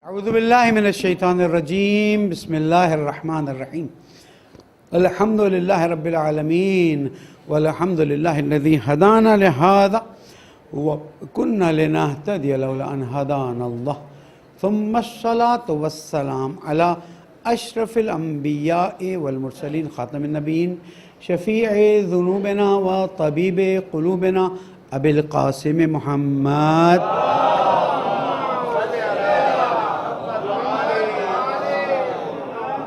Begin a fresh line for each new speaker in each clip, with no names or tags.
اعوذ باللہ من الشیطان الرجیم بسم اللہ الرحمن الرحیم الحمد للہ رب العالمین والحمد للہ الذی ہدانا لہذا وکنا لنہتدی لولا ان ہدانا اللہ ثم الصلاة والسلام علی اشرف الانبیاء والمرسلین خاتم النبیین شفیع ذنوبنا و طبیب قلوبنا ابی القاسم محمد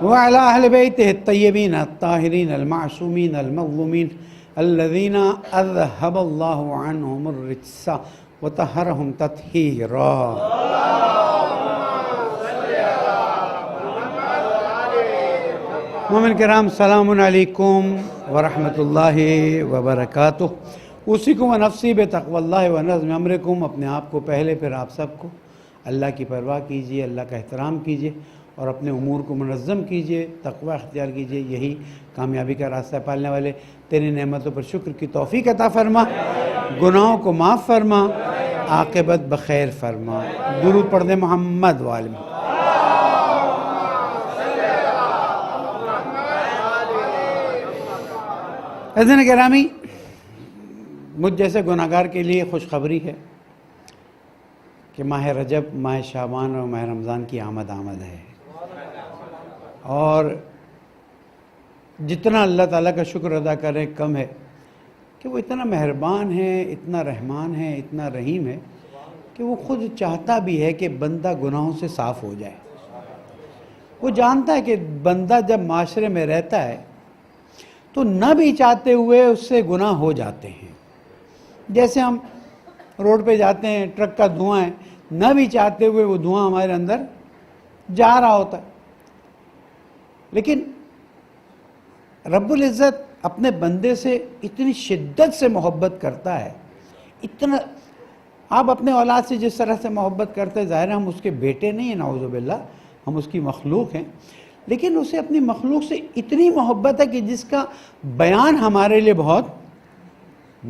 وعلى أهل بيته الطيبين الطاهرين المعصومين المظلومين الذين أذهب الله عنهم الرجس وطهرهم تطهيرا. مومن کرام السلام علیکم ورحمۃ اللہ وبرکاتہ. اوصیکم ونفسی بتقوی اللہ ونظم امرکم. اپنے آپ کو پہلے پھر آپ سب کو اللہ کی پرواہ کیجیے، اللہ کا احترام کیجیے اور اپنے امور کو منظم کیجیے، تقوی اختیار کیجیے. یہی کامیابی کا راستہ پالنے والے. تیری نعمتوں پر شکر کی توفیق عطا فرما، گناہوں کو معاف فرما، عاقبت بخیر فرما. درود پڑھ دیں محمد والم. عزیزان گرامی، مجھ جیسے گناہگار کے لیے خوشخبری ہے کہ ماہ رجب، ماہ شعبان اور ماہ رمضان کی آمد ہے. اور جتنا اللہ تعالیٰ کا شکر ادا کریں کم ہے کہ وہ اتنا مہربان ہے، اتنا رحمان ہے، اتنا رحیم ہے کہ وہ خود چاہتا بھی ہے کہ بندہ گناہوں سے صاف ہو جائے. وہ جانتا ہے کہ بندہ جب معاشرے میں رہتا ہے تو نہ بھی چاہتے ہوئے اس سے گناہ ہو جاتے ہیں. جیسے ہم روڈ پہ جاتے ہیں، ٹرک کا دھواں ہے، نہ بھی چاہتے ہوئے وہ دھواں ہمارے اندر جا رہا ہوتا ہے. لیکن رب العزت اپنے بندے سے اتنی شدت سے محبت کرتا ہے، اتنا. آپ اپنے اولاد سے جس طرح سے محبت کرتے ہیں، ظاہر ہے ہم اس کے بیٹے نہیں ہیں، نعوذ باللہ، ہم اس کی مخلوق ہیں. لیکن اسے اپنی مخلوق سے اتنی محبت ہے کہ جس کا بیان ہمارے لیے بہت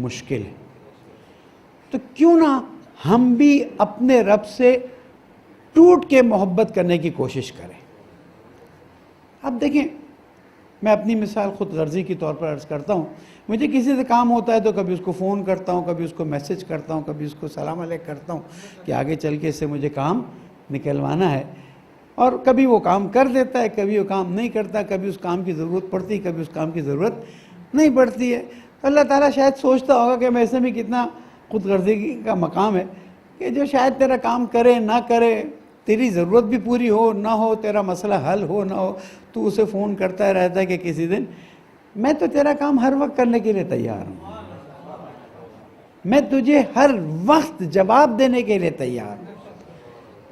مشکل ہے. تو کیوں نہ ہم بھی اپنے رب سے ٹوٹ کے محبت کرنے کی کوشش کریں. اب دیکھیں، میں اپنی مثال خود غرضی کے طور پر عرض کرتا ہوں. مجھے کسی سے کام ہوتا ہے تو کبھی اس کو فون کرتا ہوں، کبھی اس کو میسج کرتا ہوں، کبھی اس کو سلام علیکم کرتا ہوں کہ آگے چل کے اس سے مجھے کام نکلوانا ہے. اور کبھی وہ کام کر دیتا ہے، کبھی وہ کام نہیں کرتا، کبھی اس کام کی ضرورت پڑتی ہے، کبھی اس کام کی ضرورت نہیں پڑتی ہے. تو اللہ تعالیٰ شاید سوچتا ہوگا کہ میں ایسے بھی کتنا خود غرضی کا مقام ہے کہ جو شاید تیرا کام کرے نہ کرے، تیری ضرورت بھی پوری ہو نہ ہو، تیرا مسئلہ حل ہو نہ ہو، تو اسے فون کرتا رہتا ہے کہ کسی دن میں تو تیرا کام ہر وقت کرنے کے لیے تیار ہوں، میں تجھے ہر وقت جواب دینے کے لیے تیار ہوں،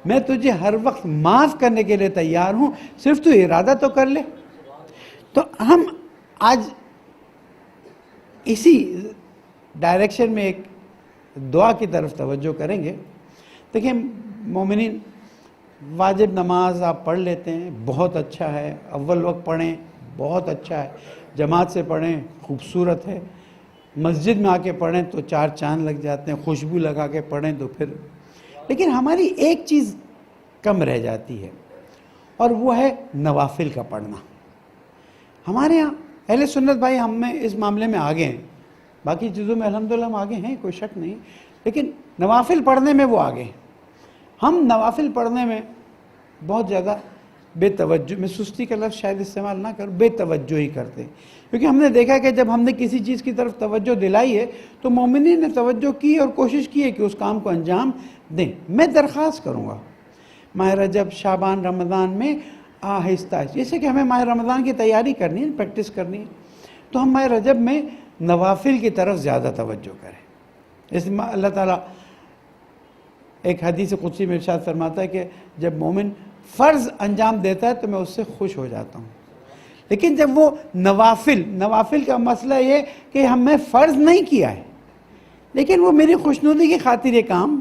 میں تجھے ہر وقت معاف کرنے کے لیے تیار ہوں، صرف تو ارادہ تو کر لے. تو ہم آج اسی ڈائریکشن میں ایک دعا کی طرف توجہ کریں گے. دیکھیں مومنین، واجب نماز آپ پڑھ لیتے ہیں، بہت اچھا ہے. اول وقت پڑھیں، بہت اچھا ہے. جماعت سے پڑھیں، خوبصورت ہے. مسجد میں آ کے پڑھیں تو 4 چاند لگ جاتے ہیں. خوشبو لگا کے پڑھیں تو پھر. لیکن ہماری ایک چیز کم رہ جاتی ہے اور وہ ہے نوافل کا پڑھنا. ہمارے ہاں اہل سنت بھائی ہم میں اس معاملے میں آگے ہیں. باقی چیزوں میں الحمدللہ ہم آگے ہیں، کوئی شک نہیں. لیکن نوافل پڑھنے میں وہ آگے ہیں. ہم نوافل پڑھنے میں بہت زیادہ بے توجہ، میں سستی کا لفظ شاید استعمال نہ کروں، بے توجہ ہی کرتے ہیں. کیونکہ ہم نے دیکھا کہ جب ہم نے کسی چیز کی طرف توجہ دلائی ہے تو مومنین نے توجہ کی اور کوشش کی ہے کہ اس کام کو انجام دیں. میں درخواست کروں گا ماہ رجب، شعبان، رمضان میں آہستہ، جیسے کہ ہمیں ماہ رمضان کی تیاری کرنی ہے، پریکٹس کرنی ہے، تو ہم ماہ رجب میں نوافل کی طرف زیادہ توجہ کریں. اس میں اللہ تعالیٰ ایک حدیث قدسی میں ارشاد فرماتا ہے کہ جب مومن فرض انجام دیتا ہے تو میں اس سے خوش ہو جاتا ہوں. لیکن جب وہ نوافل کا مسئلہ یہ کہ ہم نے فرض نہیں کیا ہے لیکن وہ میری خوشنودی کی خاطر یہ کام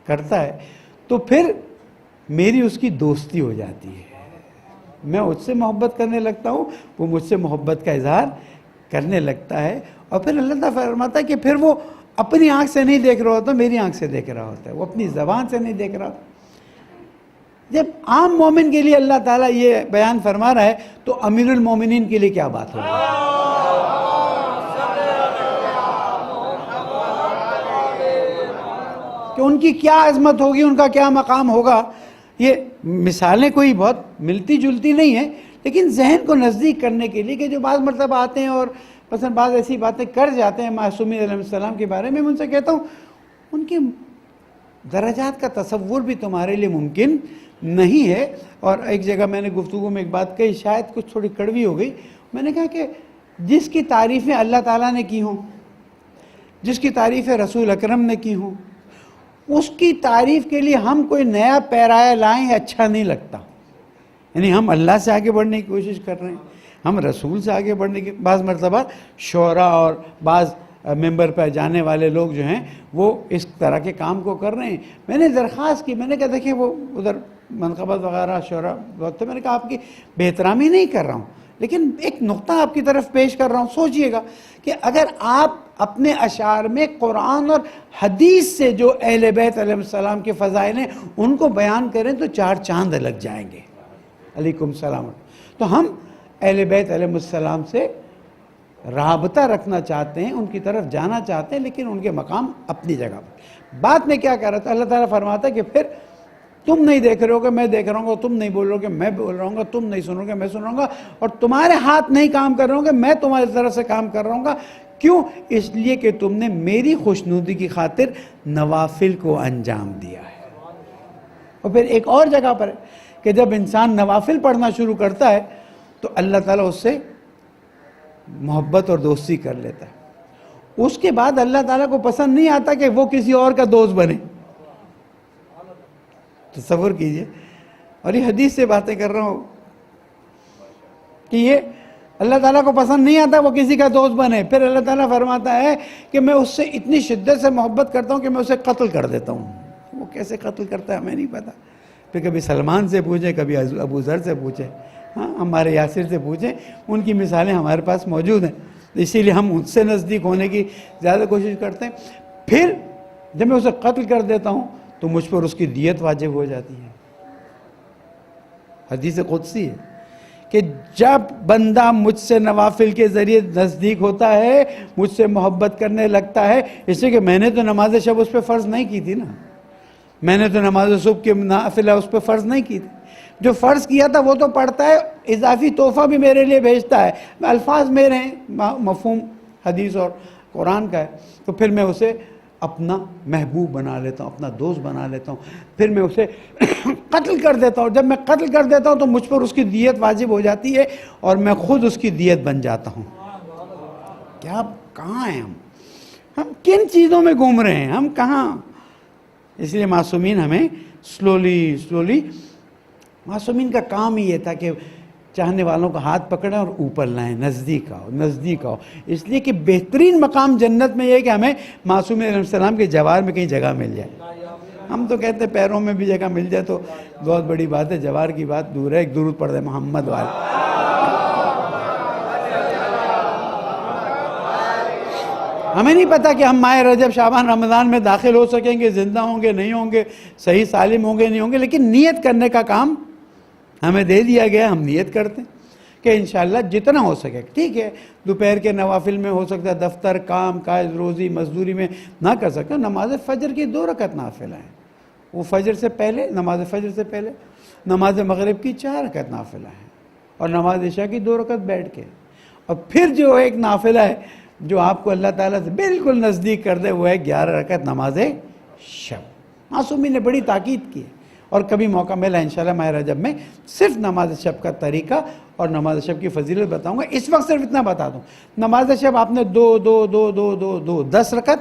کرتا ہے، تو پھر میری اس کی دوستی ہو جاتی ہے. میں اس سے محبت کرنے لگتا ہوں، وہ مجھ سے محبت کا اظہار کرنے لگتا ہے. اور پھر اللہ تعالیٰ فرماتا ہے کہ پھر وہ اپنی آنکھ سے نہیں دیکھ رہا ہوتا، میری آنکھ سے دیکھ رہا ہوتا ہے. وہ اپنی زبان سے نہیں دیکھ رہا. جب عام مومن کے لیے اللہ تعالیٰ یہ بیان فرما رہا ہے تو امیر المومنین کے لیے کیا بات ہوگی؟ کہ ان کی کیا عظمت ہوگی، ان کا کیا مقام ہوگا۔ یہ مثالیں کوئی بہت ملتی جلتی نہیں ہیں، لیکن ذہن کو نزدیک کرنے کے لیے کہ جو بعض مرتبہ آتے ہیں اور مثلا بعض ایسی باتیں کر جاتے ہیں معصومین علیہ السلام کے بارے میں ان سے کہتا ہوں ان کے درجات کا تصور بھی تمہارے لیے ممکن نہیں ہے۔ اور ایک جگہ میں نے گفتگو میں ایک بات کہی، شاید کچھ تھوڑی کڑوی ہو گئی، میں نے کہا کہ جس کی تعریفیں اللہ تعالیٰ نے کی ہوں، جس کی تعریفیں رسول اکرم نے کی ہوں، اس کی تعریف کے لیے ہم کوئی نیا پیرایا لائیں اچھا نہیں لگتا۔ یعنی ہم اللہ سے آگے بڑھنے کی کوشش کر رہے ہیں، ہم رسول سے آگے بڑھنے کی، بعض مرتبہ شعراء اور بعض ممبر پہ جانے والے لوگ جو ہیں وہ اس طرح کے کام کو کر رہے ہیں۔ میں نے درخواست کی، میں نے کہا دیکھیں وہ ادھر منقبت وغیرہ شعراء بہت تھے، میں نے کہا آپ کی بہترامی نہیں کر رہا ہوں، لیکن ایک نقطہ آپ کی طرف پیش کر رہا ہوں، سوچئے گا کہ اگر آپ اپنے اشعار میں قرآن اور حدیث سے جو اہل بیت علیہ السلام کے فضائل ہیں ان کو بیان کریں تو 4 چاند لگ جائیں گے۔ علیکم السلام۔ تو ہم اہل بیت علیہ السلام سے رابطہ رکھنا چاہتے ہیں، ان کی طرف جانا چاہتے ہیں، لیکن ان کے مقام اپنی جگہ پر۔ بات میں کیا کر رہا تھا، اللہ تعالیٰ فرماتا ہے کہ پھر تم نہیں دیکھ رہے ہو کہ میں دیکھ رہا ہوں گا، تم نہیں بول رہے ہو کہ میں بول رہا ہوں گا، تم نہیں سن رہے ہو کہ میں سن رہا ہوں گا، اور تمہارے ہاتھ نہیں کام کر رہا ہوں کہ میں تمہاری طرف سے کام کر رہا ہوں گا۔ کیوں؟ اس لیے کہ تم نے میری خوشنودی کی خاطر نوافل کو انجام دیا ہے۔ اور پھر ایک اور جگہ پر ہے کہ جب انسان نوافل پڑھنا شروع کرتا ہے تو اللہ تعالیٰ اس سے محبت اور دوستی کر لیتا ہے۔ اس کے بعد اللہ تعالیٰ کو پسند نہیں آتا کہ وہ کسی اور کا دوست بنے۔ تصور کیجئے، اور یہ حدیث سے باتیں کر رہا ہوں کہ یہ اللہ تعالیٰ کو پسند نہیں آتا وہ کسی کا دوست بنے۔ پھر اللہ تعالیٰ فرماتا ہے کہ میں اس سے اتنی شدت سے محبت کرتا ہوں کہ میں اسے قتل کر دیتا ہوں۔ وہ کیسے قتل کرتا ہے ہمیں نہیں پتا۔ پھر کبھی سلمان سے پوچھیں، کبھی ابو ذر سے پوچھیں، ہاں ہمارے یاسر سے پوچھیں، ان کی مثالیں ہمارے پاس موجود ہیں، اسی لیے ہم ان سے نزدیک ہونے کی زیادہ کوشش کرتے ہیں۔ پھر جب میں اسے قتل کر دیتا ہوں تو مجھ پر اس کی دیت واجب ہو جاتی ہے۔ حدیث قدسی ہے کہ جب بندہ مجھ سے نوافل کے ذریعے نزدیک ہوتا ہے، مجھ سے محبت کرنے لگتا ہے، اس لیے کہ میں نے تو نماز شب اس پہ فرض نہیں کی تھی نا، میں نے تو نماز صبح کے نافلہ اس پہ فرض نہیں کی تھی، جو فرض کیا تھا وہ تو پڑھتا ہے، اضافی تحفہ بھی میرے لیے بھیجتا ہے، الفاظ میرے ہیں، مفہوم حدیث اور قرآن کا ہے، تو پھر میں اسے اپنا محبوب بنا لیتا ہوں، اپنا دوست بنا لیتا ہوں، پھر میں اسے قتل کر دیتا ہوں۔ جب میں قتل کر دیتا ہوں تو مجھ پر اس کی دیت واجب ہو جاتی ہے اور میں خود اس کی دیت بن جاتا ہوں۔ کیا کہاں ہیں ہم کن چیزوں میں گھوم رہے ہیں، ہم کہاں؟ اس لیے معصومین ہمیں سلولی معصومین کا کام ہی یہ تھا کہ چاہنے والوں کا ہاتھ پکڑیں اور اوپر لائیں، نزدیک آؤ۔ اس لیے کہ بہترین مقام جنت میں یہ ہے کہ ہمیں معصومین علیہ السلام کے جوار میں کہیں جگہ مل جائے۔ ہم تو کہتے ہیں پیروں میں بھی جگہ مل جائے تو بہت بڑی بات ہے، جوار کی بات دور ہے، ایک درود پڑھ دیں محمد والے۔ ہمیں نہیں پتا کہ ہم ماہ رجب شعبان رمضان میں داخل ہو سکیں گے، زندہ ہوں گے نہیں ہوں گے، صحیح سالم ہوں گے نہیں ہوں گے، لیکن نیت کرنے کا کام ہمیں دے دیا گیا، ہم نیت کرتے ہیں کہ انشاءاللہ جتنا ہو سکے۔ ٹھیک ہے، دوپہر کے نوافل میں ہو سکتا ہے، دفتر کام کاج روزی مزدوری میں نہ کر سکتے، نماز فجر کی 2 رکعت نافلہ ہیں، وہ فجر سے پہلے، نماز فجر سے پہلے، نماز مغرب کی 4 رکعت نافلہ ہیں، اور نماز عشاء کی 2 رکعت بیٹھ کے، اور پھر جو ایک نافلہ ہے جو آپ کو اللہ تعالیٰ سے بالکل نزدیک کر دے وہ ہے 11 رکعت نماز شب۔ معصومین نے بڑی تاکید کی ہے، اور کبھی موقع ملا انشاءاللہ ماہ رجب میں صرف نماز شب کا طریقہ اور نماز شب کی فضیلت بتاؤں گا۔ اس وقت صرف اتنا بتا دوں، نماز شب آپ نے 10 رکعت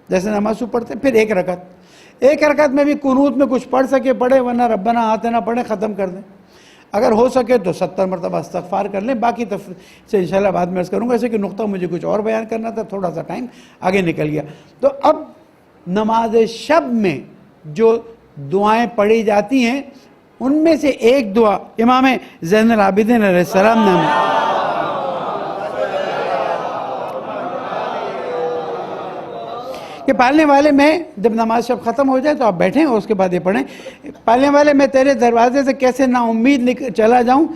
جیسے نماز صبح پڑھتے ہیں، پھر 1 رکعت میں بھی قنوت میں کچھ پڑھ سکے پڑھے، ورنہ ربنا آتنا پڑھے، ختم کر دیں۔ اگر ہو سکے تو 70 مرتبہ استغفار کر لیں، باقی سے انشاءاللہ بعد میں عرض کروں گا، ایسے کہ نقطہ مجھے کچھ اور بیان کرنا تھا، تھوڑا سا ٹائم آگے نکل گیا۔ تو اب نماز شب میں جو دعائیں پڑھی جاتی ہیں ان میں سے ایک دعا امام زین العابدین علیہ السلام نے کہ پالنے والے میں جب نماز شب ختم ہو جائے تو آپ بیٹھیں اور اس کے بعد یہ پڑھیں، پالنے والے میں تیرے دروازے سے کیسے نا امید چلا جاؤں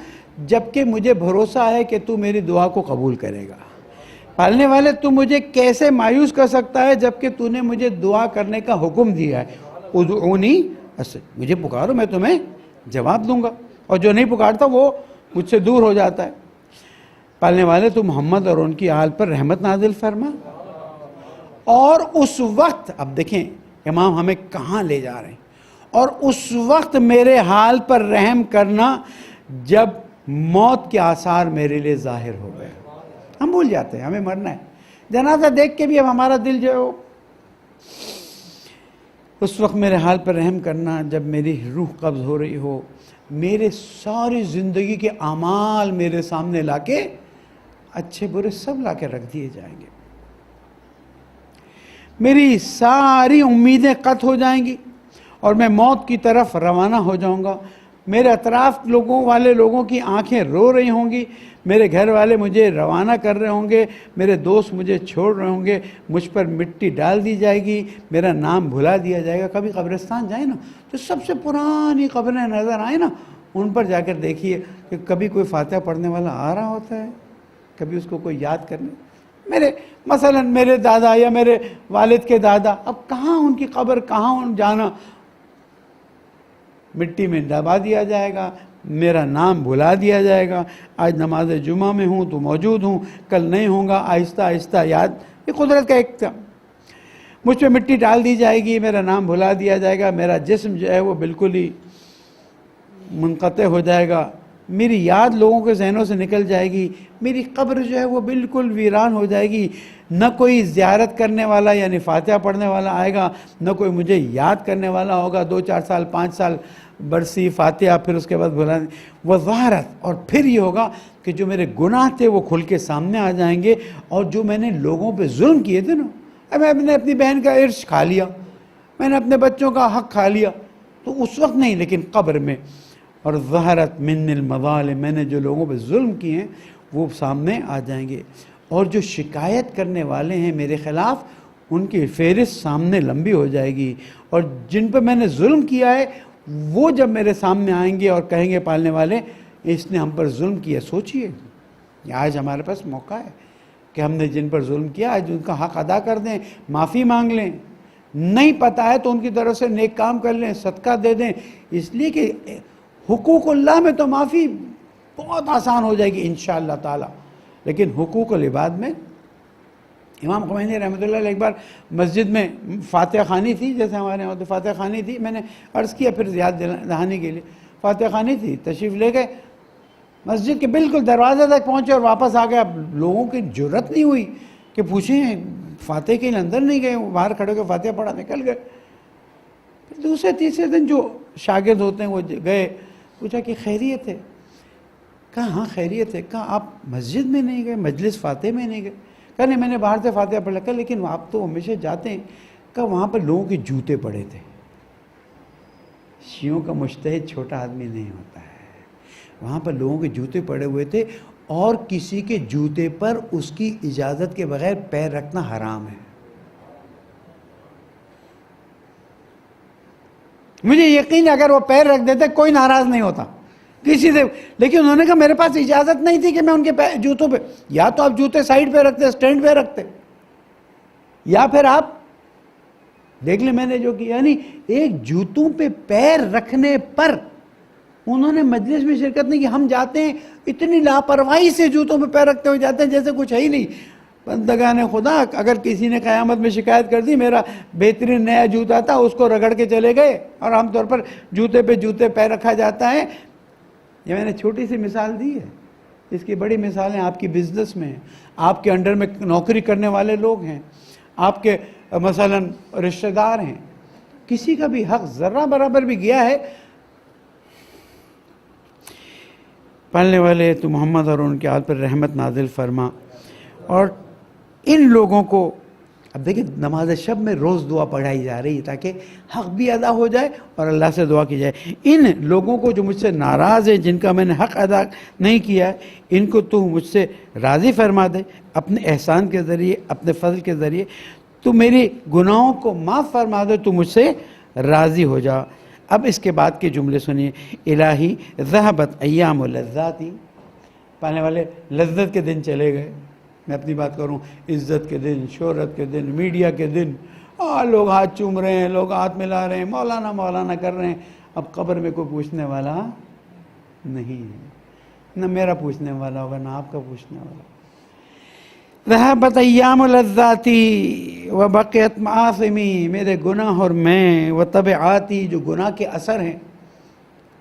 جبکہ مجھے بھروسہ ہے کہ تو میری دعا کو قبول کرے گا۔ پالنے والے تو مجھے کیسے مایوس کر سکتا ہے جبکہ تو نے مجھے دعا کرنے کا حکم دیا ہے، ادعونی مجھے پکارو میں تمہیں جواب دوں گا، اور جو نہیں پکارتا وہ مجھ سے دور ہو جاتا ہے۔ پالنے والے تو محمد اور ان کی آل پر رحمت نازل فرما، اور اس وقت، اب دیکھیں امام ہمیں کہاں لے جا رہے ہیں، اور اس وقت میرے حال پر رحم کرنا جب موت کے آثار میرے لیے ظاہر ہو گئے۔ ہم بھول جاتے ہیں ہمیں مرنا ہے، جنازہ دیکھ کے بھی اب ہمارا دل جو ہے اس وقت میرے حال پر رحم کرنا جب میری روح قبض ہو رہی ہو، میرے ساری زندگی کے اعمال میرے سامنے لا کے، اچھے برے سب لا کے رکھ دیے جائیں گے، میری ساری امیدیں قطع ہو جائیں گی اور میں موت کی طرف روانہ ہو جاؤں گا۔ میرے اطراف لوگوں کی آنکھیں رو رہی ہوں گی، میرے گھر والے مجھے روانہ کر رہے ہوں گے، میرے دوست مجھے چھوڑ رہے ہوں گے، مجھ پر مٹی ڈال دی جائے گی، میرا نام بھلا دیا جائے گا۔ کبھی قبرستان جائیں نا تو سب سے پرانی قبریں نظر آئیں نا، ان پر جا کر دیکھیے کہ کبھی کوئی فاتحہ پڑھنے والا آ رہا ہوتا ہے، کبھی اس کو کوئی یاد کرنے۔ مثلا میرے دادا یا میرے والد کے دادا، اب کہاں ان کی قبر، کہاں ان جانا، مٹی میں دبا دیا جائے گا، میرا نام بھلا دیا جائے گا۔ آج نماز جمعہ میں ہوں تو موجود ہوں، کل نہیں ہوں گا، آہستہ آہستہ یاد، یہ قدرت کا ایک مجھ پہ مٹی ڈال دی جائے گی، میرا نام بھلا دیا جائے گا، میرا جسم جو ہے وہ بالکل ہی منقطع ہو جائے گا، میری یاد لوگوں کے ذہنوں سے نکل جائے گی، میری قبر جو ہے وہ بالکل ویران ہو جائے گی، نہ کوئی زیارت کرنے والا یعنی فاتحہ پڑھنے والا آئے گا، نہ کوئی مجھے یاد کرنے والا ہوگا۔ 2 4 سال 5 سال برسی فاتحہ، پھر اس کے بعد بھلا وظاہرت، اور پھر یہ ہوگا کہ جو میرے گناہ تھے وہ کھل کے سامنے آ جائیں گے، اور جو میں نے لوگوں پہ ظلم کیے تھے نا، میں نے اپنی بہن کا عرش کھا لیا، میں نے اپنے بچوں کا حق کھا لیا، تو اس وقت نہیں لیکن قبر میں، اور ظہرت من المظالم، میں نے جو لوگوں پہ ظلم کیے ہیں وہ سامنے آ جائیں گے، اور جو شکایت کرنے والے ہیں میرے خلاف ان کی فہرست سامنے لمبی ہو جائے گی، اور جن پہ میں نے ظلم کیا ہے وہ جب میرے سامنے آئیں گے اور کہیں گے پالنے والے اس نے ہم پر ظلم کیا۔ سوچئے آج ہمارے پاس موقع ہے کہ ہم نے جن پر ظلم کیا آج ان کا حق ادا کر دیں، معافی مانگ لیں، نہیں پتہ ہے تو ان کی طرف سے نیک کام کر لیں، صدقہ دے دیں، اس لیے کہ حقوق اللہ میں تو معافی بہت آسان ہو جائے گی انشاءاللہ تعالی، لیکن حقوق العباد میں امام خمینی رحمۃ اللہ علیہ ایک بار مسجد میں فاتحہ خوانی تھی، جیسے ہمارے یہاں فاتحہ خوانی تھی، میں نے عرض کیا پھر یاد دہانی کے لیے، فاتحہ خوانی تھی، تشریف لے گئے، مسجد کے بالکل دروازے تک پہنچے اور واپس آ گئے۔ اب لوگوں کی جرت نہیں ہوئی کہ پوچھیں فاتح کے اندر نہیں گئے، باہر کھڑے کے فاتحہ پڑھا نکل گئے۔ پھر دوسرے تیسرے دن جو شاگرد ہوتے ہیں وہ گئے، پوچھا کہ خیریت ہے؟ کہا ہاں خیریت ہے۔ کہا آپ مسجد میں نہیں گئے، مجلس فاتح میں نہیں گئے؟ کہا نہیں میں نے باہر سے فاتحہ پڑھ لیا۔ لیکن آپ تو ہمیشہ جاتے ہیں۔ کہا وہاں پر لوگوں کے جوتے پڑے تھے۔ شیعوں کا مجتہد چھوٹا آدمی نہیں ہوتا ہے، وہاں پر لوگوں کے جوتے پڑے ہوئے تھے، اور کسی کے جوتے پر اس کی اجازت کے بغیر پیر رکھنا حرام ہے۔ مجھے یقین ہے اگر وہ پیر رکھ دیتے کوئی ناراض نہیں ہوتا کسی سے، لیکن انہوں نے کہا میرے پاس اجازت نہیں تھی کہ میں ان کے جوتوں پہ، یا تو آپ جوتے سائڈ پہ رکھتے، سٹینڈ پہ رکھتے، یا پھر آپ دیکھ لیں میں نے جو کیا، یعنی ایک جوتوں پہ پیر رکھنے پر انہوں نے مجلس میں شرکت نہیں کی۔ ہم جاتے ہیں اتنی لاپرواہی سے جوتوں پہ پیر رکھتے ہوئے جاتے ہیں جیسے کچھ ہے ہی نہیں۔ بندگان خدا، اگر کسی نے قیامت میں شکایت کر دی میرا بہترین نیا جوتا تھا اس کو رگڑ کے چلے گئے، اور عام طور پر جوتے پہ جوتے پیر رکھا جاتا ہے۔ یہ میں نے چھوٹی سی مثال دی ہے، اس کی بڑی مثالیں آپ کی بزنس میں ہیں، آپ کے انڈر میں نوکری کرنے والے لوگ ہیں، آپ کے مثلا رشتہ دار ہیں، کسی کا بھی حق ذرہ برابر بھی گیا ہے، پالنے والے تو محمد اور ان کے آل پر رحمت نازل فرما۔ اور ان لوگوں کو اب دیکھیں نماز شب میں روز دعا پڑھائی جا رہی ہے تاکہ حق بھی ادا ہو جائے اور اللہ سے دعا کی جائے۔ ان لوگوں کو جو مجھ سے ناراض ہیں، جن کا میں نے حق ادا نہیں کیا ہے، ان کو تو مجھ سے راضی فرما دے اپنے احسان کے ذریعے، اپنے فضل کے ذریعے۔ تو میری گناہوں کو معاف فرما دے، تو مجھ سے راضی ہو جا۔ اب اس کے بعد کے جملے سنیے، الہی ذہبت ایام لذاتی، پانے والے لذت کے دن چلے گئے۔ میں اپنی بات کروں، عزت کے دن، شہرت کے دن، میڈیا کے دن، لوگ ہاتھ چوم رہے ہیں، لوگ ہاتھ ملا رہے ہیں، مولانا مولانا کر رہے ہیں۔ اب قبر میں کوئی پوچھنے والا نہیں ہے، نہ میرا پوچھنے والا ہوگا، نہ آپ کا پوچھنے والا۔ ذہبت ایام لذاتی وبقیت معاصمی، میرے گناہ اور میں، وتبعاتی، جو گناہ کے اثر ہیں،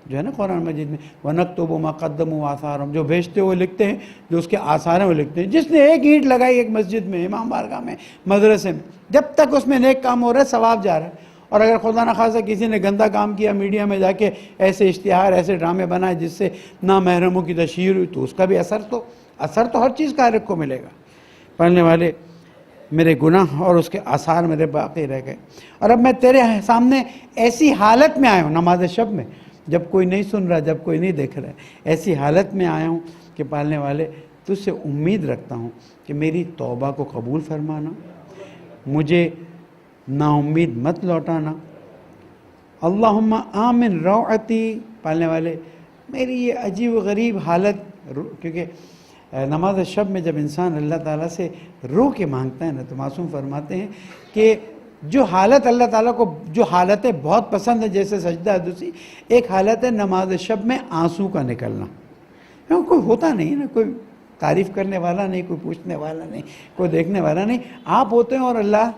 جو ہے نا قرآن مجید میں وَنَكْتُبُ مَا قَدَّمُوا وَآثَارَهُمْ، جو بھیجتے ہوئے لکھتے ہیں، جو اس کے آثار ہیں وہ لکھتے ہیں۔ جس نے ایک اینٹ لگائی ایک مسجد میں، امام بارگاہ میں، مدرسے میں، جب تک اس میں نیک کام ہو رہا ہے ثواب جا رہا ہے۔ اور اگر خدا نخواستہ کسی نے گندا کام کیا، میڈیا میں جا کے ایسے اشتہار، ایسے ڈرامے بنائے جس سے نامحرموں کی تشہیر ہوئی، تو اس کا بھی اثر تو ہر چیز کا ہر ایک کو ملے گا۔ پڑھنے والے، میرے گناہ اور اس کے آثار میرے باقی رہ گئے، اور اب میں تیرے سامنے ایسی حالت میں آیا ہوں، نماز شب میں، جب کوئی نہیں سن رہا، جب کوئی نہیں دیکھ رہا ہے، ایسی حالت میں آیا ہوں کہ پالنے والے تجھ سے امید رکھتا ہوں کہ میری توبہ کو قبول فرمانا، مجھے نا امید مت لوٹانا۔ اللہم آمن روعتی، پالنے والے میری یہ عجیب و غریب حالت، کیونکہ نماز شب میں جب انسان اللہ تعالیٰ سے رو کے مانگتا ہے نا، تو معصوم فرماتے ہیں کہ جو حالت اللہ تعالیٰ کو، جو حالتیں بہت پسند ہیں، جیسے سجدہ دوسری، ایک حالت ہے نماز شب میں آنسو کا نکلنا۔ کوئی ہوتا نہیں نا، کوئی تعریف کرنے والا نہیں، کوئی پوچھنے والا نہیں، کوئی دیکھنے والا نہیں، آپ ہوتے ہیں اور اللہ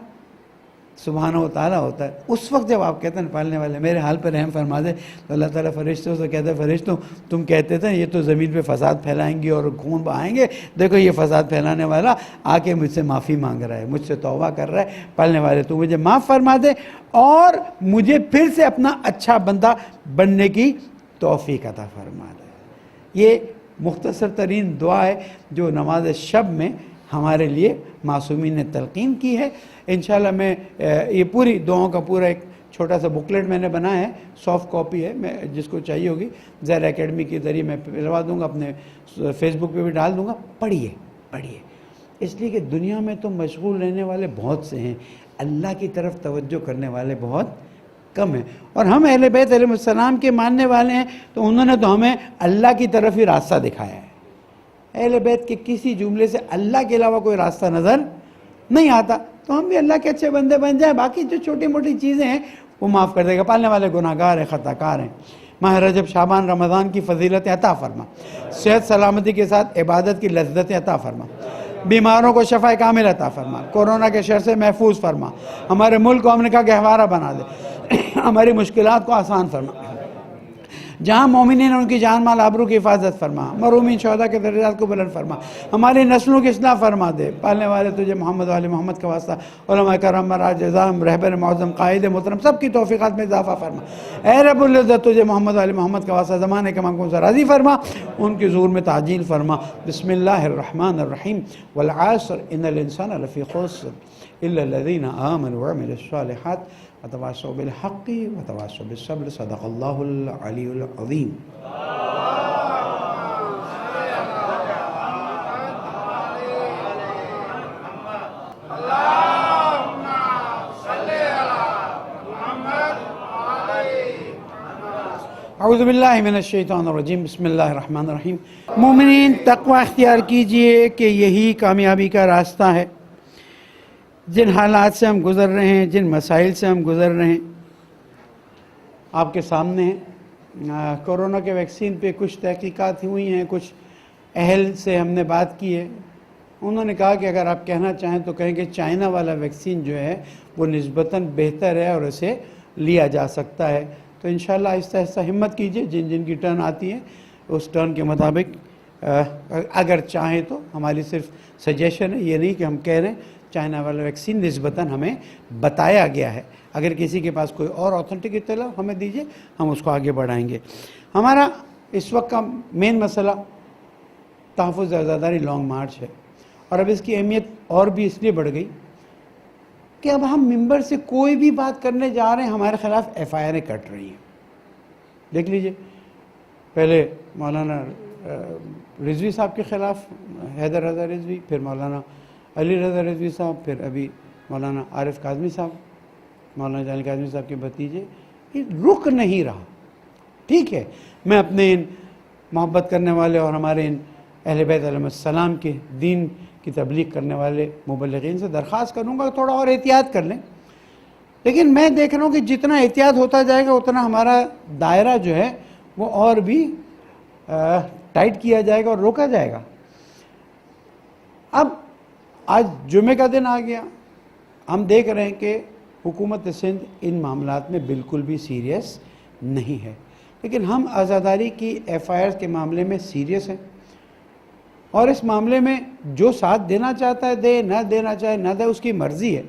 سبحانہ و تعالیٰ ہوتا ہے۔ اس وقت جب آپ کہتے ہیں پالنے والے میرے حال پر رحم فرما دے، تو اللہ تعالیٰ فرشتوں سے کہتے ہیں، فرشتوں تم کہتے تھے یہ تو زمین پہ فساد پھیلائیں گے اور خون بہائیں گے، دیکھو یہ فساد پھیلانے والا آ کے مجھ سے معافی مانگ رہا ہے، مجھ سے توبہ کر رہا ہے۔ پالنے والے تو مجھے معاف فرما دے اور مجھے پھر سے اپنا اچھا بندہ بننے کی توفیق عطا فرما دے۔ یہ مختصر ترین دعا ہے جو نماز شب میں ہمارے لیے معصومین نے تلقین کی ہے۔ انشاءاللہ میں یہ پوری دعاؤں کا پورا ایک چھوٹا سا بکلیٹ میں نے بنایا ہے، سافٹ کاپی ہے، میں جس کو چاہیے ہوگی زہر اکیڈمی کے ذریعے میں پلوا دوں گا، اپنے فیس بک پہ بھی ڈال دوں گا۔ پڑھیے اس لیے کہ دنیا میں تو مشغول رہنے والے بہت سے ہیں، اللہ کی طرف توجہ کرنے والے بہت کم ہیں، اور ہم اہل بیت علیہ السلام کے ماننے والے ہیں، تو انہوں نے تو ہمیں اللہ کی طرف ہی راستہ دکھایا ہے۔ اہل بیت کے کسی جملے سے اللہ کے علاوہ کوئی راستہ نظر نہیں آتا، تو ہم بھی اللہ کے اچھے بندے بن جائیں، باقی جو چھوٹی موٹی چیزیں ہیں وہ معاف کر دے گا۔ پالنے والے گناہ گار ہیں، خطا کار ہیں، ماہ رجب شعبان رمضان کی فضیلت عطا فرما، صحت سلامتی کے ساتھ عبادت کی لذت عطا فرما، بیماروں کو شفا کامل عطا فرما، کورونا کے شر سے محفوظ فرما، ہمارے ملک کو امن کا گہوارہ بنا دے، ہماری مشکلات کو آسان فرما، جہاں مومنین ان کی جان مال آبرو کی حفاظت فرما، مرحومین شہداء کے درجات کو بلند فرما، ہماری نسلوں کی اصلاح فرما دے۔ پالنے والے تجھے محمد و آل محمد کا واسطہ، علماء کرام مراج اعظام، رہبر معظم، قائد محترم، سب کی توفیقات میں اضافہ فرما۔ اے رب العزت تجھے محمد و آل محمد کا واسطہ زمانے کے منگوں سے راضی فرما، ان کی ظہور میں تعجیل فرما۔ بسم اللہ الرحمن الرحیم، والعصر ان الانسان لفی خسر الا الذین آمنوا وعملوا الصالحات وتواصوا بالحق وتواصوا بالصبر، صدق اللہ العلی العظیم۔ اعوذ باللہ من الشیطان الرجیم، بسم اللہ الرحمن الرحیم۔ مومنین تقوی اختیار کیجئے کہ یہی کامیابی کا راستہ ہے۔ جن حالات سے ہم گزر رہے ہیں، جن مسائل سے ہم گزر رہے ہیں، آپ کے سامنے ہیں۔ کورونا کے ویکسین پہ کچھ تحقیقات ہوئی ہیں، کچھ اہل سے ہم نے بات کی ہے، انہوں نے کہا کہ اگر آپ کہنا چاہیں تو کہیں کہ چائنا والا ویکسین جو ہے وہ نسبتاً بہتر ہے اور اسے لیا جا سکتا ہے۔ تو انشاءاللہ آہستہ آہستہ ہمت کیجئے، جن جن کی ٹرن آتی ہے اس ٹرن کے مطابق اگر چاہیں تو، ہماری صرف سجیشن ہے، یہ نہیں کہ ہم کہہ رہے ہیں۔ چائنا والا ویکسین نسبتاً ہمیں بتایا گیا ہے، اگر کسی کے پاس کوئی اور اوتھنٹک اطلاع ہمیں دیجئے، ہم اس کو آگے بڑھائیں گے۔ ہمارا اس وقت کا مین مسئلہ تحفظ عزاداری لانگ مارچ ہے، اور اب اس کی اہمیت اور بھی اس لیے بڑھ گئی کہ اب ہم ممبر سے کوئی بھی بات کرنے جا رہے ہیں، ہمارے خلاف ایف آئی آریں کٹ رہی ہیں۔ دیکھ لیجئے، پہلے مولانا رضوی صاحب کے خلاف حیدر رضا رضوی، پھر مولانا علی رضا رضوی صاحب، پھر ابھی مولانا عارف کاظمی صاحب، مولانا جانی کاظمی صاحب کے بھتیجے، یہ رک نہیں رہا. ٹھیک ہے، میں اپنے ان محبت کرنے والے اور ہمارے ان اہل بیت علیہ السلام کے دین کی تبلیغ کرنے والے مبلغین سے درخواست کروں گا تھوڑا اور احتیاط کر لیں. لیکن میں دیکھ رہا ہوں کہ جتنا احتیاط ہوتا جائے گا اتنا ہمارا دائرہ جو ہے وہ اور بھی ٹائٹ کیا جائے گا اور روکا جائے گا. اب آج جمعے کا دن آ گیا، ہم دیکھ رہے ہیں کہ حکومت سندھ ان معاملات میں بالکل بھی سیریس نہیں ہے، لیکن ہم عزاداری کی ایف آئی آر کے معاملے میں سیریس ہیں، اور اس معاملے میں جو ساتھ دینا چاہتا ہے دے، نہ دینا چاہے نہ دے، اس کی مرضی ہے.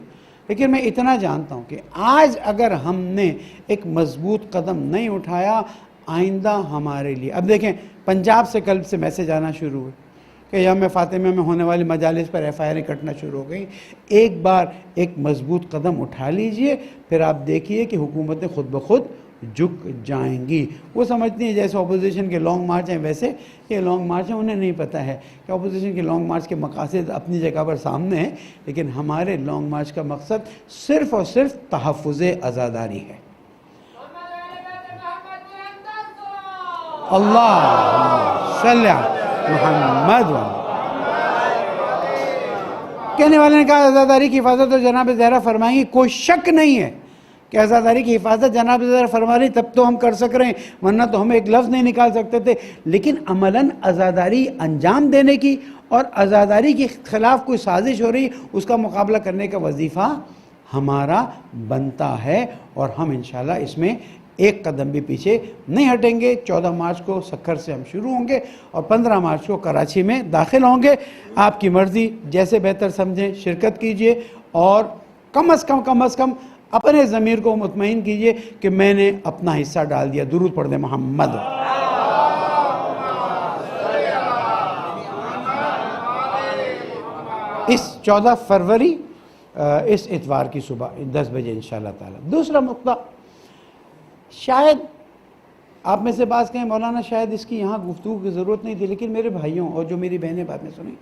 لیکن میں اتنا جانتا ہوں کہ آج اگر ہم نے ایک مضبوط قدم نہیں اٹھایا، آئندہ ہمارے لیے، اب دیکھیں پنجاب سے کل سے میسیج آنا شروع ہوئے کہ یوم فاطمہ میں ہونے والی مجالس پر ایف آئی آریں کٹنا شروع ہو گئی. ایک بار ایک مضبوط قدم اٹھا لیجئے، پھر آپ دیکھیے کہ حکومتیں خود بخود جھک جائیں گی. وہ سمجھتی ہیں جیسے اپوزیشن کے لانگ مارچ ہیں ویسے یہ لانگ مارچ ہیں، انہیں نہیں پتہ ہے کہ اپوزیشن کے لانگ مارچ کے مقاصد اپنی جگہ پر سامنے ہیں، لیکن ہمارے لانگ مارچ کا مقصد صرف اور صرف تحفظ عزاداری ہے. اللہ صلی محمد. کہنے والے نے کہا عزاداری کی حفاظت تو جناب زہرا فرمائیں گی، کوئی شک نہیں ہے کہ عزاداری کی حفاظت جناب زہرا فرما رہی، تب تو ہم کر سک رہے ہیں، ورنہ تو ہم ایک لفظ نہیں نکال سکتے تھے. لیکن عملاً عزاداری انجام دینے کی اور عزاداری کے خلاف کوئی سازش ہو رہی، اس کا مقابلہ کرنے کا وظیفہ ہمارا بنتا ہے، اور ہم انشاءاللہ اس میں ایک قدم بھی پیچھے نہیں ہٹیں گے. 14 مارچ کو سکھر سے ہم شروع ہوں گے اور 15 مارچ کو کراچی میں داخل ہوں گے. آپ کی مرضی، جیسے بہتر سمجھیں شرکت کیجئے، اور کم از کم اپنے ضمیر کو مطمئن کیجئے کہ میں نے اپنا حصہ ڈال دیا. درود پڑھ دیں محمد. اس 14 فروری اس اتوار کی صبح 10 بجے انشاءاللہ تعالی. دوسرا نقطہ، شاید آپ میں سے بعض کہیں مولانا شاید اس کی یہاں گفتگو کی ضرورت نہیں تھی، لیکن میرے بھائیوں اور جو میری بہنیں باتیں سنیں،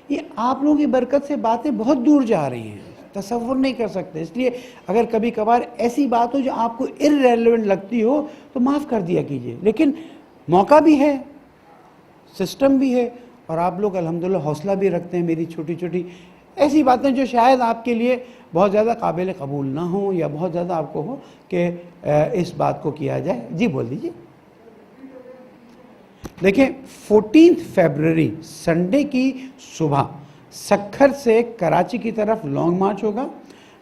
یہ آپ لوگوں کی برکت سے باتیں بہت دور جا رہی ہیں، تصور نہیں کر سکتے. اس لیے اگر کبھی کبھار ایسی بات ہو جو آپ کو irrelevant لگتی ہو تو معاف کر دیا کیجئے. لیکن موقع بھی ہے، سسٹم بھی ہے، اور آپ لوگ الحمدللہ حوصلہ بھی رکھتے ہیں. میری چھوٹی چھوٹی ایسی باتیں جو شاید آپ کے لیے بہت زیادہ قابل قبول نہ ہوں، یا بہت زیادہ آپ کو ہو کہ اس بات کو کیا جائے. جی بول دیجیے. دیکھیں 14 فیبروری سنڈے کی صبح سکھر سے کراچی کی طرف لانگ مارچ ہوگا.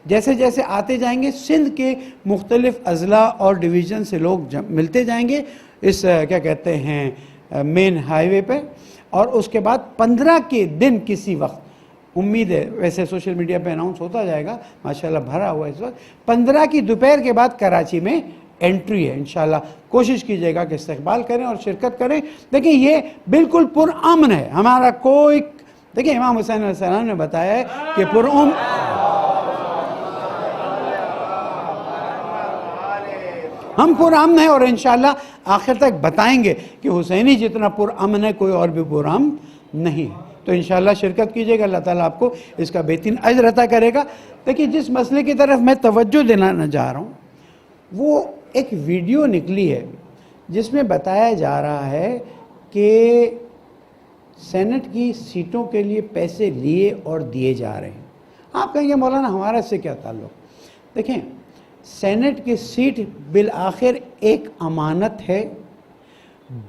جیسے جیسے آتے جائیں گے سندھ کے مختلف اضلاع اور ڈویژن سے لوگ ملتے جائیں گے اس کیا کہتے ہیں مین ہائی وے پہ. اور اس کے بعد 15 کے دن کسی وقت، امید ہے ویسے سوشل میڈیا پہ اناؤنس ہوتا جائے گا، ماشاءاللہ بھرا ہوا اس وقت، 15 کی دوپہر کے بعد کراچی میں انٹری ہے. انشاءاللہ کوشش کیجئے گا کہ استقبال کریں اور شرکت کریں. دیکھیں یہ بالکل پرامن ہے، ہمارا کوئی، دیکھیں امام حسین علیہ السلام نے بتایا ہے کہ ہم پرامن ہیں، اور انشاءاللہ آخر تک بتائیں گے کہ حسینی جتنا پرامن ہے کوئی اور بھی پرامن نہیں ہے. تو انشاءاللہ شرکت کیجئے گا، اللہ تعالیٰ آپ کو اس کا بہترین اجر عطا کرے گا. دیکھیں جس مسئلے کی طرف میں توجہ دلانا چاہ رہا ہوں، وہ ایک ویڈیو نکلی ہے جس میں بتایا جا رہا ہے کہ سینٹ کی سیٹوں کے لیے پیسے لیے اور دیے جا رہے ہیں. آپ کہیں گے مولانا ہمارا اس سے کیا تعلق؟ دیکھیں سینٹ کی سیٹ بالآخر ایک امانت ہے،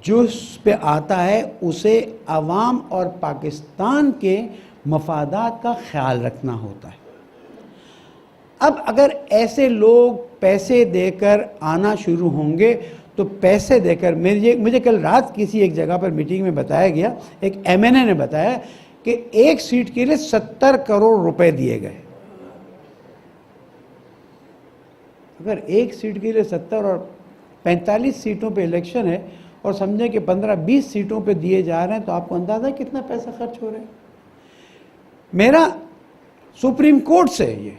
جو اس پہ آتا ہے اسے عوام اور پاکستان کے مفادات کا خیال رکھنا ہوتا ہے. اب اگر ایسے لوگ پیسے دے کر آنا شروع ہوں گے تو پیسے دے کر، مجھے کل رات کسی ایک جگہ پر میٹنگ میں بتایا گیا، ایک ایم این اے نے بتایا کہ ایک سیٹ کے لیے 70 کروڑ روپے دیے گئے. اگر ایک سیٹ کے لیے 70 اور 45 سیٹوں پہ الیکشن ہے اور سمجھیں کہ 15-20 سیٹوں پہ دیے جا رہے ہیں تو آپ کو اندازہ ہے کتنا پیسہ خرچ ہو رہا ہے. میرا سپریم کورٹ سے یہ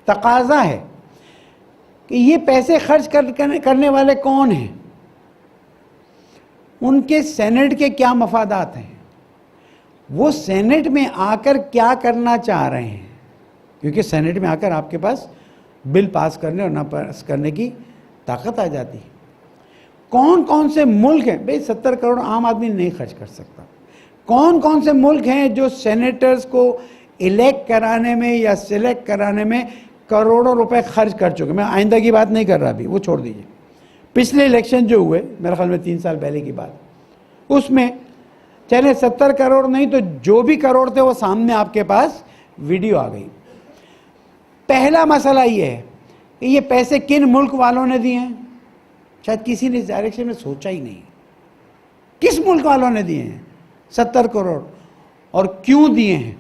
تقاضا ہے کہ یہ پیسے خرچ کرنے والے کون ہیں، ان کے سینٹ کے کیا مفادات ہیں، وہ سینٹ میں آ کر کیا کرنا چاہ رہے ہیں. کیونکہ سینٹ میں آ کر آپ کے پاس بل پاس کرنے اور نہ پاس کرنے کی طاقت آ جاتی ہے۔ کون کون سے ملک ہیں؟ بھئی 70 کروڑ عام آدمی نہیں خرچ کر سکتا۔ کون کون سے ملک ہیں جو سینیٹرز کو الیکٹ کرانے میں یا سلیکٹ کرانے میں کروڑوں روپے خرچ کر چکے؟ میں آئندہ کی بات نہیں کر رہا ابھی، وہ چھوڑ دیجئے۔ پچھلے الیکشن جو ہوئے میرے خیال میں 3 سال پہلے کی بات، اس میں چلے 70 کروڑ نہیں تو جو بھی کروڑ تھے وہ سامنے آپ کے پاس ویڈیو آ گئی۔ پہلا مسئلہ یہ ہے کہ یہ پیسے کن ملک والوں نے دیے ہیں؟ شاید کسی نے اس ڈائریکشن میں سوچا ہی نہیں۔ کس ملک والوں نے دیے ہیں 70 کروڑ اور کیوں دیے ہیں؟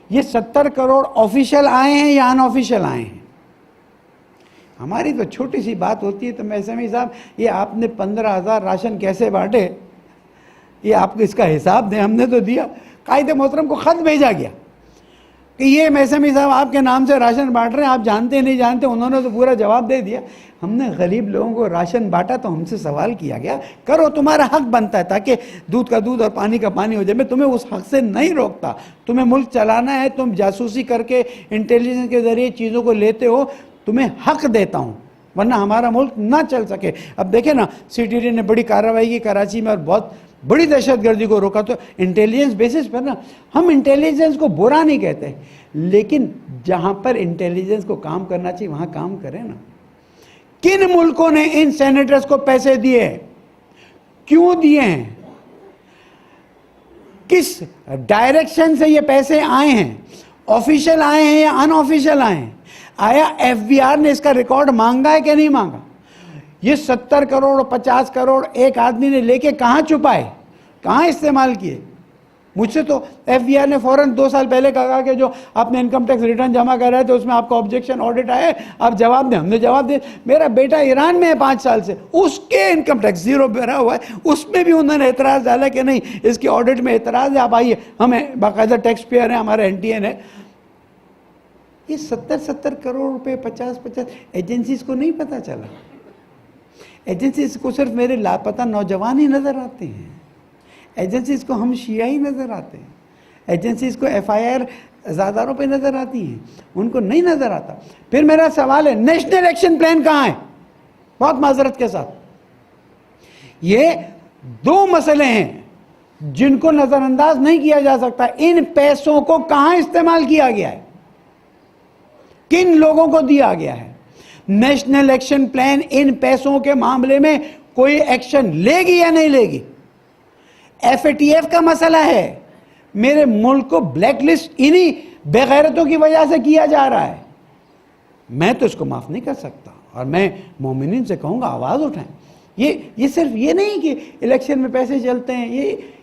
یہ 70 کروڑ آفیشل آئے ہیں یا ان آفیشل آئے ہیں؟ ہماری تو چھوٹی سی بات ہوتی ہے تو میں SME صاحب یہ آپ نے 15,000 راشن کیسے بانٹے، یہ آپ کو اس کا حساب دیں۔ ہم نے تو دیا، قائد محترم کو خط بھیجا گیا کہ یہ SME صاحب آپ کے نام سے راشن بانٹ رہے ہیں، آپ جانتے نہیں جانتے۔ انہوں نے تو پورا جواب دے دیا۔ ہم نے غریب لوگوں کو راشن بانٹا تو ہم سے سوال کیا گیا کرو، تمہارا حق بنتا ہے تاکہ دودھ کا دودھ اور پانی کا پانی ہو جائے۔ میں تمہیں اس حق سے نہیں روکتا، تمہیں ملک چلانا ہے، تم جاسوسی کر کے انٹیلیجنس کے ذریعے چیزوں کو لیتے ہو، تمہیں حق دیتا ہوں، ورنہ ہمارا ملک نہ چل سکے۔ اب دیکھیں نا CTD نے بڑی کارروائی کی کراچی میں اور بہت بڑی دہشت گردی کو روکا، تو انٹیلیجنس بیسس پر نا، ہم انٹیلیجنس کو برا نہیں کہتے، لیکن جہاں پر انٹیلیجنس کو کام کرنا چاہیے وہاں کام کریں نا۔ کن ملکوں نے ان سینیٹرز کو پیسے دیے؟ کیوں دیے ہیں؟ کس ڈائریکشن سے یہ پیسے آئے ہیں؟ آفیشل آئے ہیں یا ان آفیشل آئے ہیں؟ آیا FBR نے اس کا ریکارڈ مانگا ہے کہ نہیں مانگا؟ یہ 70 کروڑ 50 کروڑ ایک آدمی نے لے کے کہاں چھپائے، کہاں استعمال کیے؟ مجھ سے تو FBR نے فوراً 2 سال پہلے کہا کہ جو آپ نے انکم ٹیکس ریٹرن جمع کر رہے تھے اس میں آپ کا آبجیکشن آڈٹ آئے، آپ جواب دیں۔ ہم نے جواب دیا۔ میرا بیٹا ایران میں ہے 5 سال سے، اس کے انکم ٹیکس 0 بھرا ہوا ہے، اس میں بھی انہوں نے اعتراض ڈالا کہ نہیں اس کی آڈٹ میں اعتراض ہے، آپ آئیے، ہمیں باقاعدہ ٹیکس پیئر ہیں، ہمارا NTN ہے۔ یہ 70 کروڑ روپے 50 ایجنسیز کو نہیں پتا چلا۔ ایجنسیز کو صرف میرے لاپتہ نوجوان ہی نظر آتے ہیں، ایجنسیز کو ہم شیعہ ہی نظر آتے ہیں، ایجنسیز کو FIR زاداروں پہ نظر آتی ہیں، ان کو نہیں نظر آتا۔ پھر میرا سوال ہے نیشنل ایکشن پلان کہاں ہے؟ بہت معذرت کے ساتھ یہ 2 مسئلے ہیں جن کو نظر انداز نہیں کیا جا سکتا۔ ان پیسوں کو کہاں استعمال کیا گیا ہے، کن لوگوں کو دیا گیا ہے؟ نیشنل ایکشن پلان ان پیسوں کے معاملے میں کوئی ایکشن لے گی یا نہیں لے گی؟ FATF کا مسئلہ ہے، میرے ملک کو بلیک لسٹ انہی بے غیرتوں کی وجہ سے کیا جا رہا ہے۔ میں تو اس کو معاف نہیں کر سکتا اور میں مومنین سے کہوں گا آواز اٹھائیں۔ یہ صرف یہ نہیں کہ الیکشن میں پیسے چلتے ہیں،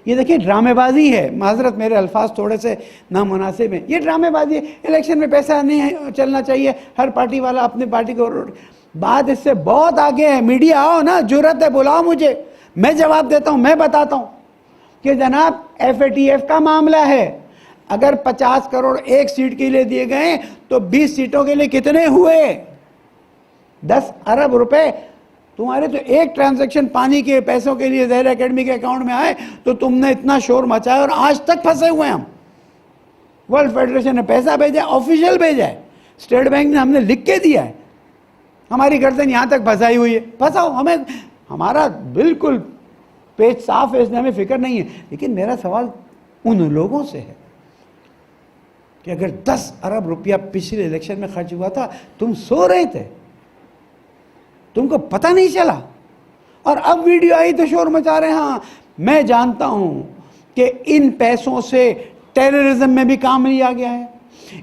یہ دیکھیں ڈرامے بازی ہے۔ معذرت میرے الفاظ تھوڑے سے نامناسب ہیں، یہ ڈرامے بازی ہے۔ الیکشن میں پیسہ نہیں چلنا چاہیے، ہر پارٹی والا اپنی پارٹی کو۔ بات اس سے بہت آگے ہے۔ میڈیا آؤ نا، جرأت ہے بلاؤ مجھے، میں جواب دیتا ہوں، میں بتاتا ہوں کہ جناب FATF کا معاملہ ہے۔ اگر 50 کروڑ ایک سیٹ کے لیے دیے گئے تو 20 سیٹوں کے لیے کتنے ہوئے؟ 10 ارب روپے۔ تمہارے تو ایک ٹرانزیکشن پانی کے پیسوں کے لیے زہرا اکیڈمی کے اکاؤنٹ میں آئے تو تم نے اتنا شور مچایا اور آج تک پھنسے ہوئے ہیں ہم۔ ورلڈ فیڈریشن نے پیسہ بھیجا، آفیشل بھیجا ہے، اسٹیٹ بینک نے ہم نے لکھ کے دیا ہے، ہماری گردن یہاں تک پھنسائی ہوئی ہے۔ پھنساؤ، ہمارا بالکل پیج صاف ہے، اس میں ہمیں فکر نہیں ہے۔ لیکن میرا سوال ان لوگوں سے ہے کہ اگر 10 ارب روپیہ پچھلے الیکشن میں خرچ ہوا تھا، تم سو رہے تھے، تم کو پتہ نہیں چلا، اور اب ویڈیو آئی تو شور مچا رہے ہیں۔ ہاں میں جانتا ہوں کہ ان پیسوں سے ٹیررزم میں بھی کام لیا گیا ہے،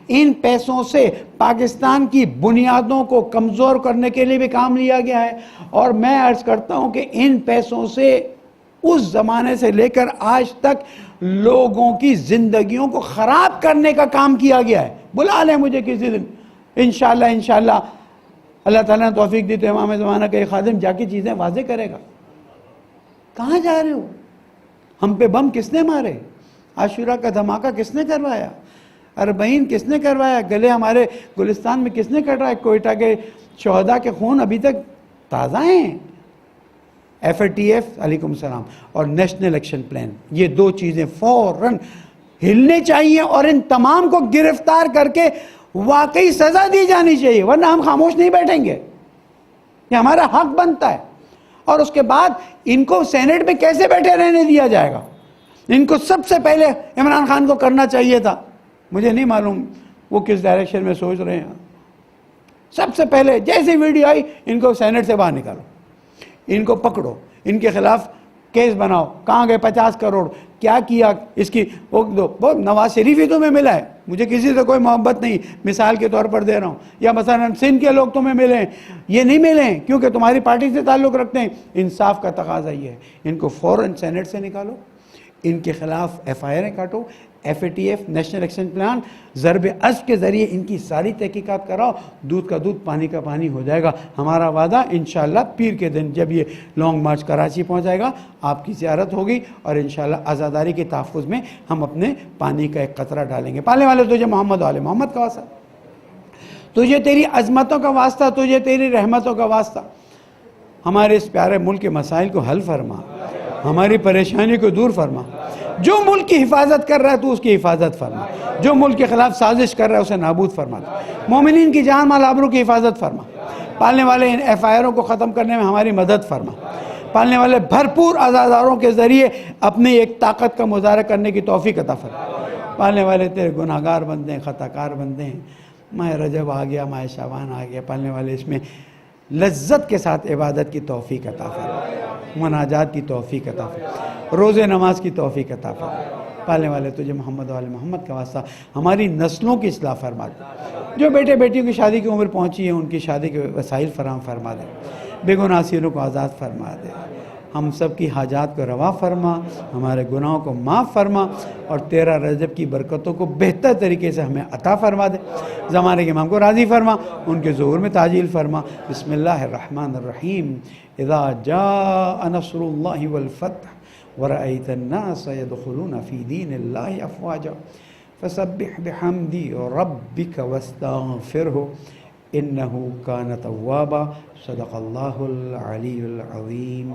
ان پیسوں سے پاکستان کی بنیادوں کو کمزور کرنے کے لیے بھی کام لیا گیا ہے، اور میں عرض کرتا ہوں کہ ان پیسوں سے اس زمانے سے لے کر آج تک لوگوں کی زندگیوں کو خراب کرنے کا کام کیا گیا ہے۔ بلا لیں مجھے کسی دن، انشاءاللہ اللہ تعالیٰ نے توفیق دی تو امام زمانہ کا ایک خادم جا کے چیزیں واضح کرے گا۔ کہاں جا رہے ہو؟ ہم پہ بم کس نے مارے؟ عاشورہ کا دھماکہ کس نے کروایا؟ اربعین کس نے کروایا؟ گلے ہمارے گلستان میں کس نے کٹ رہا ہے؟ کوئٹہ کے شہداء کے خون ابھی تک تازہ ہیں۔ FATF علیکم السلام اور نیشنل ایکشن پلان، یہ 2 چیزیں فوراً ہلنے چاہیے اور ان تمام کو گرفتار کر کے واقعی سزا دی جانی چاہیے، ورنہ ہم خاموش نہیں بیٹھیں گے، یہ ہمارا حق بنتا ہے۔ اور اس کے بعد ان کو سینٹ میں کیسے بیٹھے رہنے دیا جائے گا؟ ان کو سب سے پہلے عمران خان کو کرنا چاہیے تھا، مجھے نہیں معلوم وہ کس ڈائریکشن میں سوچ رہے ہیں۔ سب سے پہلے جیسی ویڈیو آئی ان کو سینٹ سے باہر نکالو، ان کو پکڑو، ان کے خلاف کیس بناؤ، کہاں گئے 50 کروڑ، کیا کیا اس کی وہ دو۔ بہت نواز شریف ہی تمہیں ملا ہے، مجھے کسی سے کوئی محبت نہیں، مثال کے طور پر دے رہا ہوں، یا مثلا سندھ کے لوگ تمہیں ملے ہیں، یہ نہیں ملے ہیں کیونکہ تمہاری پارٹی سے تعلق رکھتے ہیں۔ انصاف کا تقاضا یہ ہے، ان کو فوراً سینٹ سے نکالو، ان کے خلاف FIR کاٹو، FATF national action plan Zarb Azb کے ذریعے ان کی ساری تحقیقات کراؤ، دودھ کا دودھ پانی کا پانی ہو جائے گا۔ ہمارا وعدہ انشاءاللہ پیر کے دن جب یہ لانگ مارچ کراچی پہنچ جائے گا آپ کی زیارت ہوگی، اور انشاءاللہ آزاداری کے تحفظ میں ہم اپنے پانی کا ایک قطرہ ڈالیں گے۔ پالنے والے تجھے محمد و آل محمد کا واسطہ، تجھے تیری عظمتوں کا واسطہ، تجھے تیری رحمتوں کا واسطہ، ہمارے اس پیارے ملک کے مسائل کو حل فرما، ہماری پریشانی کو دور فرما۔ جو ملک کی حفاظت کر رہا ہے تو اس کی حفاظت فرما، جو ملک کے خلاف سازش کر رہا ہے اسے نابود فرما، مومنین کی جان مال آبرو کی حفاظت فرما، پالنے والے ان FIRوں کو ختم کرنے میں ہماری مدد فرما، پالنے والے بھرپور عزاداروں کے ذریعے اپنی ایک طاقت کا مظاہرہ کرنے کی توفیق عطا فرما۔ پالنے والے تیرے گناہ گار بندے ہیں، خطا کار بندے ہیں، ماہ رجب آ گیا، ماہ شعبان آ گیا، پالنے والے اس میں لذت کے ساتھ عبادت کی توفیق عطا فرما، مناجات کی توفیق عطا فرما، روزے نماز کی توفیق عطا فرما۔ پالنے والے تجھے محمد و آل محمد کا واسطہ ہماری نسلوں کی اصلاح فرما دے، جو بیٹے بیٹیوں کی شادی کی عمر پہنچی ہے ان کی شادی کے وسائل فراہم فرما دے، بے گناہ اسیروں کو آزاد فرما دے، ہم سب کی حاجات کو روا فرما، ہمارے گناہوں کو معاف فرما، اور 13 رجب کی برکتوں کو بہتر طریقے سے ہمیں عطا فرما دے۔ زمانے کے امام کو راضی فرما، ان کے ظہور میں تعجیل فرما۔ بسم اللہ الرحمن الرحیم، اذا جاء نصر اللہ والفتح ورأيت الناس يدخلون في دين الله أفواجا فسبح بحمد ربك واستغفره إنه كان توابا۔ صدق الله العلي العظيم۔